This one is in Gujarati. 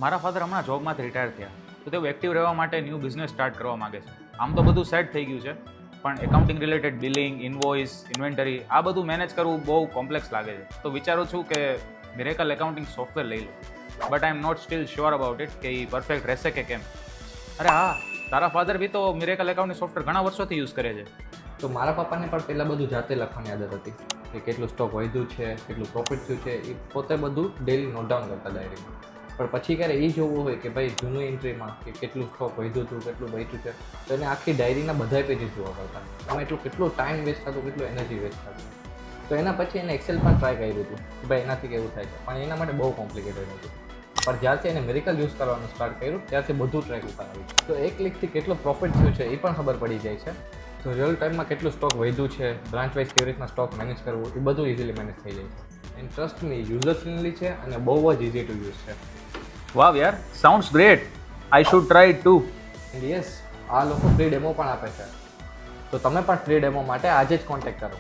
મારા ફાધર હમણાં જોબમાંથી રિટાયર થયા, તો તેઓ એક્ટિવ રહેવા માટે ન્યૂ બિઝનેસ સ્ટાર્ટ કરવા માગે છે. આમ તો બધું સેટ થઈ ગયું છે, પણ accounting related billing, invoice, inventory આ બધું મેનેજ કરવું બહુ કોમ્પ્લેક્સ લાગે છે. તો વિચારું છું કે મિરેકલ એકાઉન્ટિંગ સોફ્ટવેર લઈ લઉં, but I am not still sure about it કે એ પરફેક્ટ રહેશે કે કેમ. અરે હા, તારા ફાધર બી તો મિરેકલ એકાઉન્ટિંગ સોફ્ટવેર ઘણા વર્ષોથી યુઝ કરે છે. તો મારા પપ્પાને પણ પહેલાં બધું જાતે લખવાની આદત હતી કે કેટલું સ્ટોક વધ્યું છે, કેટલું પ્રોફિટ થયું છે, એ પોતે બધું ડેલી નોટ ડાઉન કરતા ડાયરીમાં. પણ પછી ક્યારે એ જોવું હોય કે ભાઈ જૂનું એન્ટ્રીમાં કે કેટલું સ્ટોક વધ્યું હતું, કેટલું બચ્યું છે, તો એને આખી ડાયરીના બધા પેજીસ જોવા પડતા. એમાં કેટલું ટાઈમ વેસ્ટ થતું, કેટલું એનર્જી વેસ્ટ થતું. તો એના પછી એને એક્સેલ પણ ટ્રાય કર્યું હતું કે ભાઈ એનાથી કેવું થાય છે, પણ એના માટે બહુ કોમ્પ્લિકેટેડ હતું. પણ જ્યારથી એને મિરેકલ યુઝ કરવાનું સ્ટાર્ટ કર્યું ત્યારથી બધું ટ્રેક ઉપર આવ્યું. તો એક ક્લિકથી કેટલો પ્રોફિટ થયું છે એ પણ ખબર પડી જાય છે. તો રિયલ ટાઈમમાં કેટલું સ્ટોક વધ્યું છે, બ્રાન્ચ વાઇઝ કેવી રીતના સ્ટોક મેનેજ કરવું, એ બધું ઇઝીલી મેનેજ થઈ જાય છે. And trust me, user friendly છે અને બહુ જ ઇઝી ટુ યુઝ છે. વાવ યાર, sounds great. I should try it to. And yes, આ લોકો ફ્રી ડેમો પણ આપે છે. તો તમે પણ ફ્રી ડેમો માટે આજે જ કોન્ટેક્ટ કરો.